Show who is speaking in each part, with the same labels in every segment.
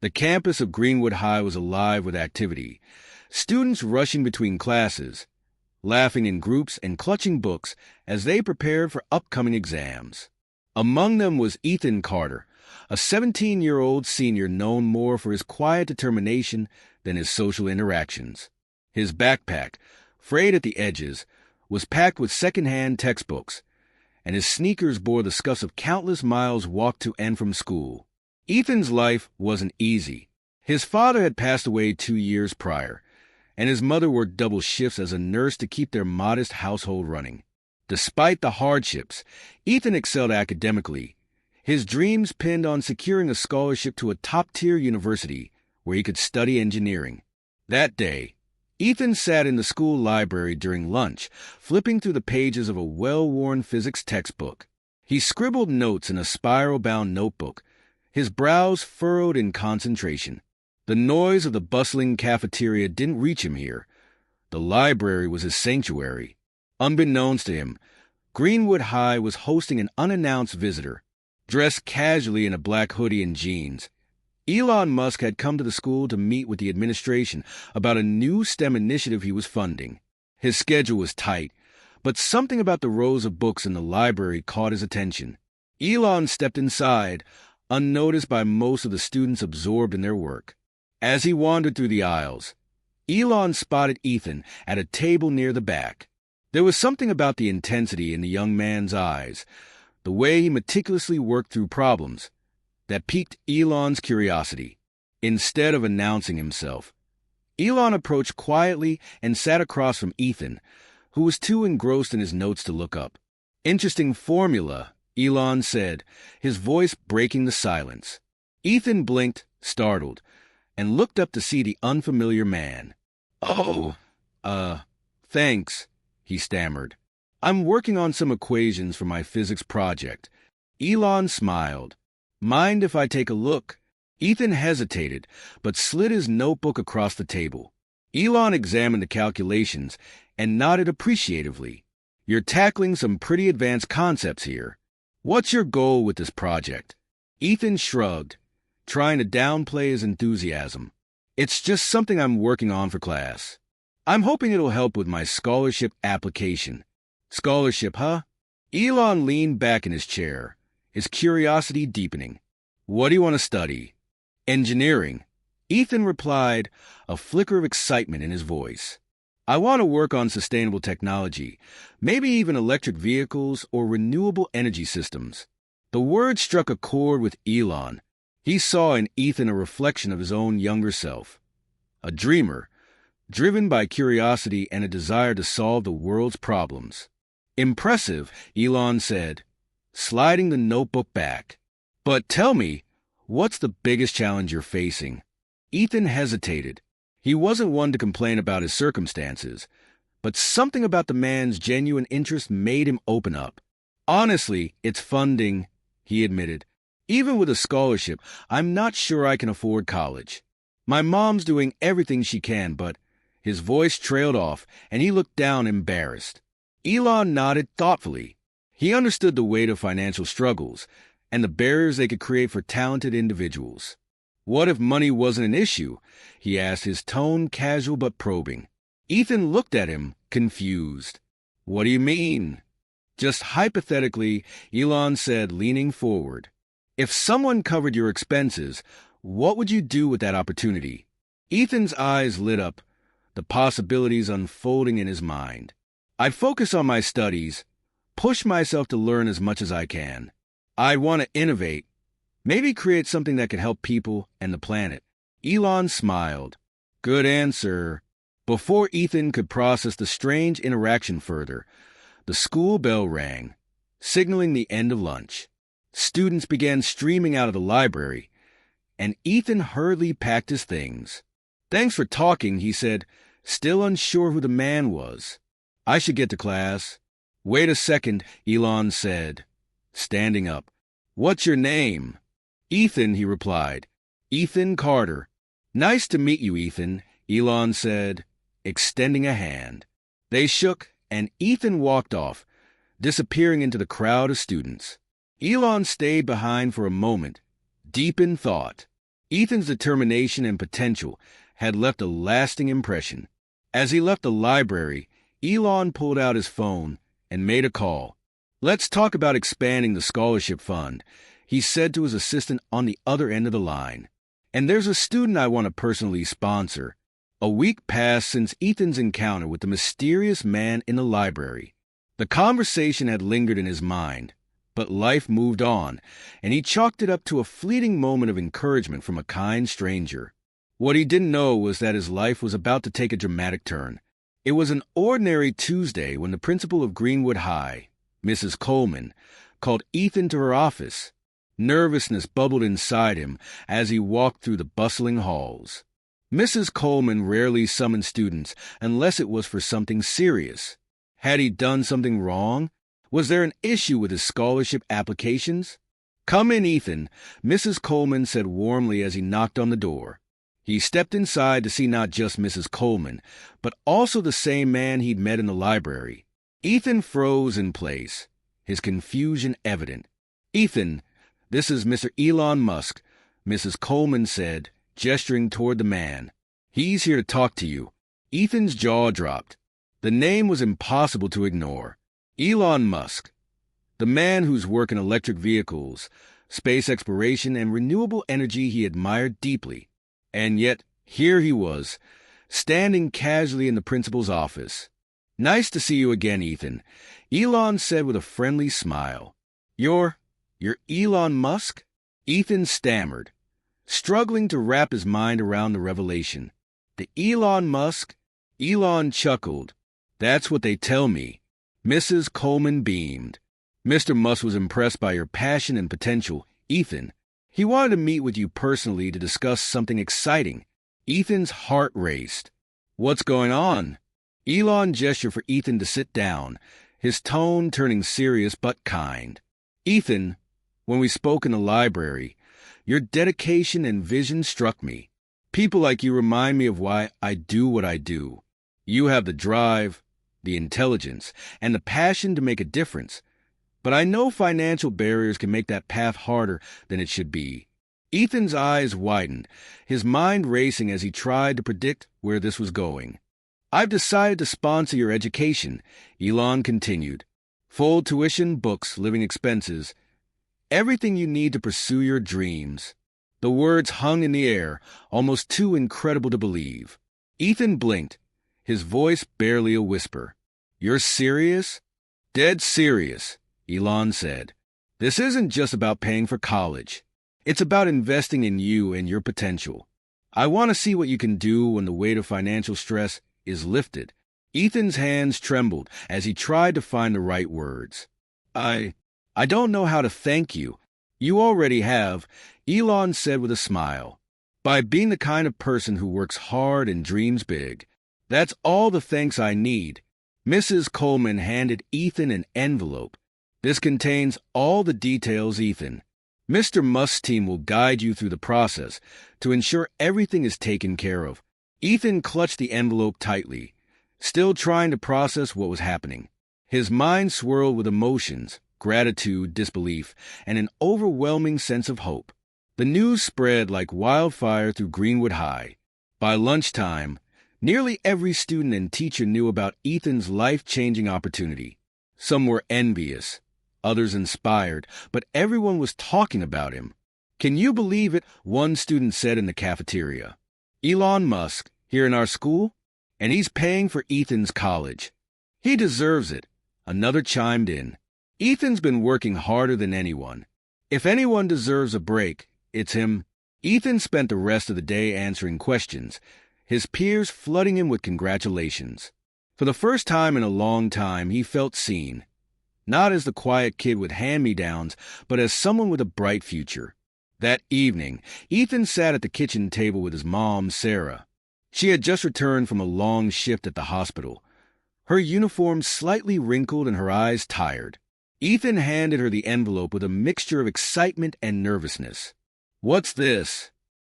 Speaker 1: The campus of Greenwood High was alive with activity. Students rushing between classes, laughing in groups and clutching books as they prepared for upcoming exams. Among them was Ethan Carter, a 17-year-old senior known more for his quiet determination than his social interactions. His backpack, frayed at the edges, was packed with second-hand textbooks, and his sneakers bore the scuffs of countless miles walked to and from school. Ethan's life wasn't easy. His father had passed away 2 years prior, and his mother worked double shifts as a nurse to keep their modest household running. Despite the hardships, Ethan excelled academically. His dreams pinned on securing a scholarship to a top-tier university where he could study engineering. That day, Ethan sat in the school library during lunch, flipping through the pages of a well-worn physics textbook. He scribbled notes in a spiral-bound notebook, his brows furrowed in concentration. The noise of the bustling cafeteria didn't reach him here. The library was his sanctuary. Unbeknownst to him, Greenwood High was hosting an unannounced visitor, dressed casually in a black hoodie and jeans. Elon Musk had come to the school to meet with the administration about a new STEM initiative he was funding. His schedule was tight, but something about the rows of books in the library caught his attention. Elon stepped inside, unnoticed by most of the students absorbed in their work. As he wandered through the aisles, Elon spotted Ethan at a table near the back. There was something about the intensity in the young man's eyes, the way he meticulously worked through problems, that piqued Elon's curiosity. Instead of announcing himself, Elon approached quietly and sat across from Ethan, who was too engrossed in his notes to look up. "Interesting formula," Elon said, his voice breaking the silence. Ethan blinked, startled, and looked up to see the unfamiliar man. "Oh, thanks," he stammered. "I'm working on some equations for my physics project." Elon smiled. "Mind if I take a look?" Ethan hesitated, but slid his notebook across the table. Elon examined the calculations and nodded appreciatively. "You're tackling some pretty advanced concepts here. What's your goal with this project?" Ethan shrugged, trying to downplay his enthusiasm. "It's just something I'm working on for class. I'm hoping it'll help with my scholarship application." "Scholarship, huh?" Elon leaned back in his chair, his curiosity deepening. "What do you want to study?" "Engineering," Ethan replied, a flicker of excitement in his voice. "I want to work on sustainable technology, maybe even electric vehicles or renewable energy systems." The word struck a chord with Elon. He saw in Ethan a reflection of his own younger self, a dreamer, driven by curiosity and a desire to solve the world's problems. "Impressive," Elon said, sliding the notebook back. "But tell me, what's the biggest challenge you're facing?" Ethan hesitated. He wasn't one to complain about his circumstances, but something about the man's genuine interest made him open up. "Honestly, it's funding," he admitted. "Even with a scholarship, I'm not sure I can afford college. My mom's doing everything she can, but—" His voice trailed off, and he looked down embarrassed. Elon nodded thoughtfully. He understood the weight of financial struggles and the barriers they could create for talented individuals. "What if money wasn't an issue?" he asked, his tone casual but probing. Ethan looked at him, confused. "What do you mean?" "Just hypothetically," Elon said, leaning forward. "If someone covered your expenses, what would you do with that opportunity?" Ethan's eyes lit up, the possibilities unfolding in his mind. "I'd focus on my studies, push myself to learn as much as I can. I'd want to innovate, maybe create something that could help people and the planet." Elon smiled. "Good answer." Before Ethan could process the strange interaction further, the school bell rang, signaling the end of lunch. Students began streaming out of the library, and Ethan hurriedly packed his things. "Thanks for talking," he said, still unsure who the man was. "I should get to class." "Wait a second," Elon said, standing up. "What's your name?" "Ethan," he replied. "Ethan Carter." "Nice to meet you, Ethan," Elon said, extending a hand. They shook, and Ethan walked off, disappearing into the crowd of students. Elon stayed behind for a moment, deep in thought. Ethan's determination and potential had left a lasting impression. As he left the library, Elon pulled out his phone and made a call. "Let's talk about expanding the scholarship fund," he said to his assistant on the other end of the line. "And there's a student I want to personally sponsor." A week passed since Ethan's encounter with the mysterious man in the library. The conversation had lingered in his mind, but life moved on, and he chalked it up to a fleeting moment of encouragement from a kind stranger. What he didn't know was that his life was about to take a dramatic turn. It was an ordinary Tuesday when the principal of Greenwood High, Mrs. Coleman, called Ethan to her office. Nervousness bubbled inside him as he walked through the bustling halls. Mrs. Coleman rarely summoned students unless it was for something serious. Had he done something wrong? Was there an issue with his scholarship applications? "Come in, Ethan," Mrs. Coleman said warmly as he knocked on the door. He stepped inside to see not just Mrs. Coleman, but also the same man he'd met in the library. Ethan froze in place, his confusion evident. "Ethan, this is Mr. Elon Musk," Mrs. Coleman said, gesturing toward the man. "He's here to talk to you." Ethan's jaw dropped. The name was impossible to ignore. Elon Musk, the man whose work in electric vehicles, space exploration, and renewable energy he admired deeply. And yet, here he was, standing casually in the principal's office. "Nice to see you again, Ethan," Elon said with a friendly smile. You're Elon Musk?" Ethan stammered, struggling to wrap his mind around the revelation. "The Elon Musk?" Elon chuckled. "That's what they tell me." Mrs. Coleman beamed. "Mr. Musk was impressed by your passion and potential, Ethan. He wanted to meet with you personally to discuss something exciting." Ethan's heart raced. "What's going on?" Elon gestured for Ethan to sit down, his tone turning serious but kind. "Ethan, when we spoke in the library, your dedication and vision struck me. People like you remind me of why I do what I do. You have the drive, the intelligence, and the passion to make a difference. But I know financial barriers can make that path harder than it should be." Ethan's eyes widened, his mind racing as he tried to predict where this was going. "I've decided to sponsor your education," Elon continued. "Full tuition, books, living expenses, everything you need to pursue your dreams." The words hung in the air, almost too incredible to believe. Ethan blinked, his voice barely a whisper. "You're serious?" "Dead serious," Elon said. "This isn't just about paying for college. It's about investing in you and your potential. I want to see what you can do when the weight of financial stress is lifted." Ethan's hands trembled as he tried to find the right words. I don't know how to thank you." "You already have," Elon said with a smile. "By being the kind of person who works hard and dreams big. That's all the thanks I need." Mrs. Coleman handed Ethan an envelope. "This contains all the details, Ethan. Mr. Musk's team will guide you through the process to ensure everything is taken care of." Ethan clutched the envelope tightly, still trying to process what was happening. His mind swirled with emotions, gratitude, disbelief, and an overwhelming sense of hope. The news spread like wildfire through Greenwood High. By lunchtime, nearly every student and teacher knew about Ethan's life-changing opportunity. Some were envious, others inspired, but everyone was talking about him. "Can you believe it?" one student said in the cafeteria. "Elon Musk, here in our school? And he's paying for Ethan's college. He deserves it," another chimed in. "Ethan's been working harder than anyone. If anyone deserves a break, it's him." Ethan spent the rest of the day answering questions, his peers flooding him with congratulations. For the first time in a long time, he felt seen. Not as the quiet kid with hand-me-downs, but as someone with a bright future. That evening, Ethan sat at the kitchen table with his mom, Sarah. She had just returned from a long shift at the hospital, her uniform slightly wrinkled and her eyes tired. Ethan handed her the envelope with a mixture of excitement and nervousness. "What's this?"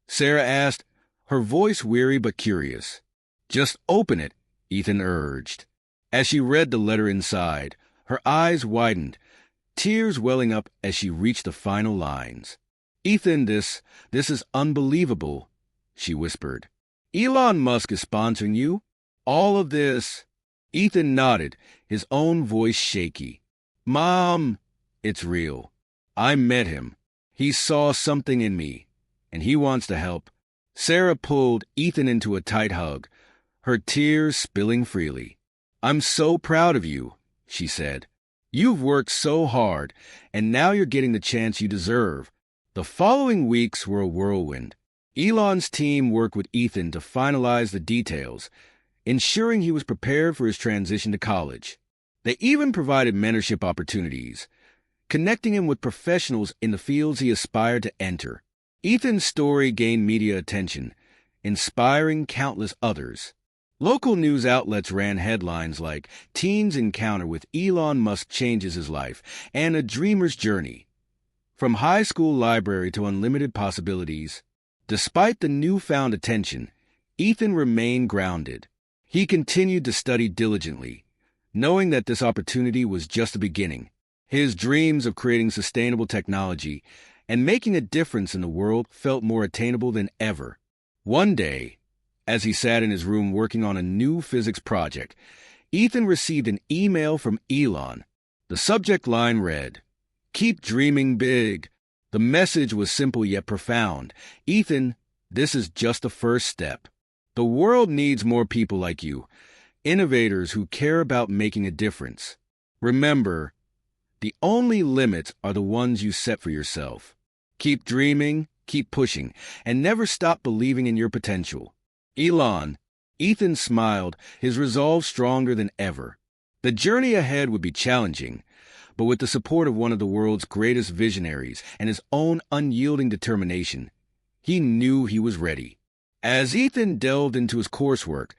Speaker 1: Sarah asked, her voice weary but curious. "Just open it," Ethan urged. As she read the letter inside, her eyes widened, tears welling up as she reached the final lines. "Ethan, this is unbelievable," she whispered. "Elon Musk is sponsoring you? All of this?" Ethan nodded, his own voice shaky. "Mom, it's real. I met him. He saw something in me, and he wants to help." Sarah pulled Ethan into a tight hug, her tears spilling freely. "I'm so proud of you," she said. "You've worked so hard, and now you're getting the chance you deserve." The following weeks were a whirlwind. Elon's team worked with Ethan to finalize the details, ensuring he was prepared for his transition to college. They even provided mentorship opportunities, connecting him with professionals in the fields he aspired to enter. Ethan's story gained media attention, inspiring countless others. Local news outlets ran headlines like "Teen's Encounter with Elon Musk Changes His Life" and "A Dreamer's Journey." From high school library to unlimited possibilities, despite the newfound attention, Ethan remained grounded. He continued to study diligently, knowing that this opportunity was just the beginning. His dreams of creating sustainable technology and making a difference in the world felt more attainable than ever. One day, as he sat in his room working on a new physics project, Ethan received an email from Elon. The subject line read, "Keep dreaming big." The message was simple yet profound. "Ethan, this is just the first step. The world needs more people like you, innovators who care about making a difference. Remember, the only limits are the ones you set for yourself. Keep dreaming, keep pushing, and never stop believing in your potential." Elon. Ethan smiled, his resolve stronger than ever. The journey ahead would be challenging, but with the support of one of the world's greatest visionaries and his own unyielding determination, he knew he was ready. As Ethan delved into his coursework,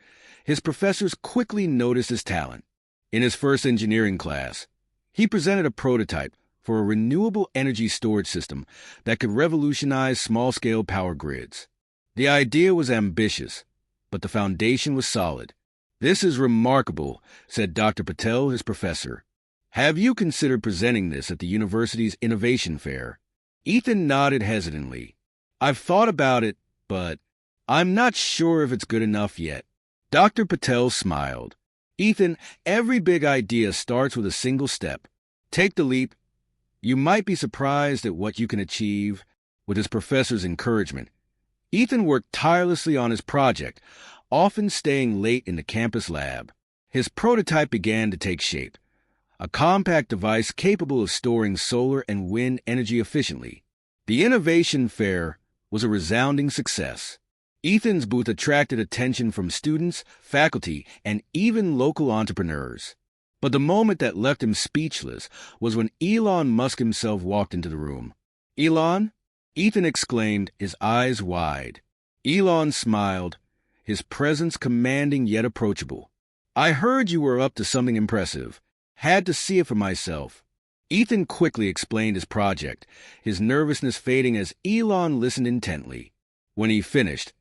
Speaker 1: his professors quickly noticed his talent. In his first engineering class, he presented a prototype for a renewable energy storage system that could revolutionize small-scale power grids. The idea was ambitious, but the foundation was solid. "This is remarkable," said Dr. Patel, his professor. "Have you considered presenting this at the university's innovation fair?" Ethan nodded hesitantly. "I've thought about it, but I'm not sure if it's good enough yet." Dr. Patel smiled. "Ethan, every big idea starts with a single step. Take the leap. You might be surprised at what you can achieve." With his professor's encouragement, Ethan worked tirelessly on his project, often staying late in the campus lab. His prototype began to take shape, a compact device capable of storing solar and wind energy efficiently. The innovation fair was a resounding success. Ethan's booth attracted attention from students, faculty, and even local entrepreneurs. But the moment that left him speechless was when Elon Musk himself walked into the room. "Elon?" Ethan exclaimed, his eyes wide. Elon smiled, his presence commanding yet approachable. "I heard you were up to something impressive. Had to see it for myself." Ethan quickly explained his project, his nervousness fading as Elon listened intently. When he finished,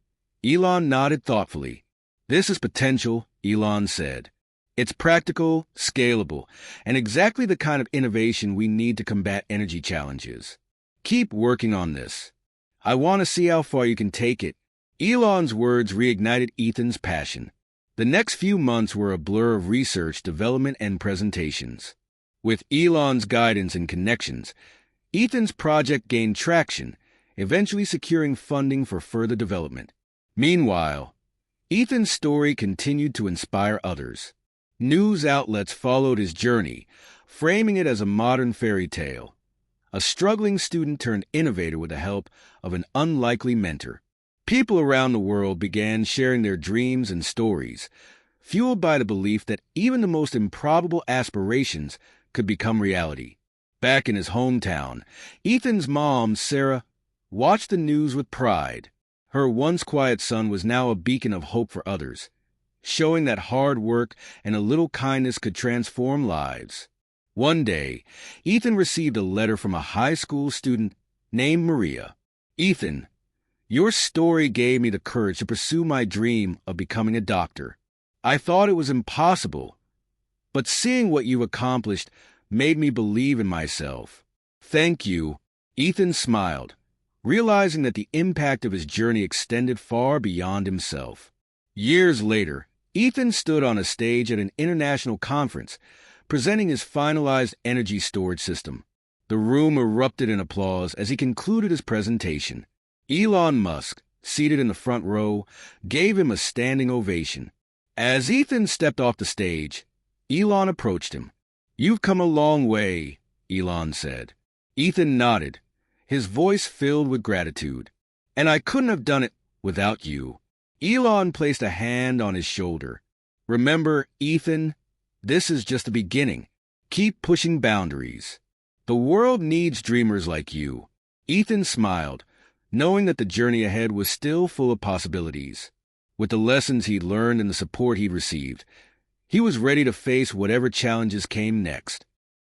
Speaker 1: Elon nodded thoughtfully. "This is potential," Elon said. "It's practical, scalable, and exactly the kind of innovation we need to combat energy challenges. Keep working on this. I want to see how far you can take it." Elon's words reignited Ethan's passion. The next few months were a blur of research, development, and presentations. With Elon's guidance and connections, Ethan's project gained traction, eventually securing funding for further development. Meanwhile, Ethan's story continued to inspire others. News outlets followed his journey, framing it as a modern fairy tale. A struggling student turned innovator with the help of an unlikely mentor. People around the world began sharing their dreams and stories, fueled by the belief that even the most improbable aspirations could become reality. Back in his hometown, Ethan's mom, Sarah, watched the news with pride. Her once quiet son was now a beacon of hope for others, showing that hard work and a little kindness could transform lives. One day, Ethan received a letter from a high school student named Maria. "Ethan, your story gave me the courage to pursue my dream of becoming a doctor. I thought it was impossible, but seeing what you accomplished made me believe in myself. Thank you." Ethan smiled, realizing that the impact of his journey extended far beyond himself. Years later, Ethan stood on a stage at an international conference, presenting his finalized energy storage system. The room erupted in applause as he concluded his presentation. Elon Musk, seated in the front row, gave him a standing ovation. As Ethan stepped off the stage, Elon approached him. "You've come a long way," Elon said. Ethan nodded, his voice filled with gratitude. "And I couldn't have done it without you." Elon placed a hand on his shoulder. "Remember, Ethan, this is just the beginning. Keep pushing boundaries. The world needs dreamers like you." Ethan smiled, knowing that the journey ahead was still full of possibilities. With the lessons he'd learned and the support he'd received, he was ready to face whatever challenges came next.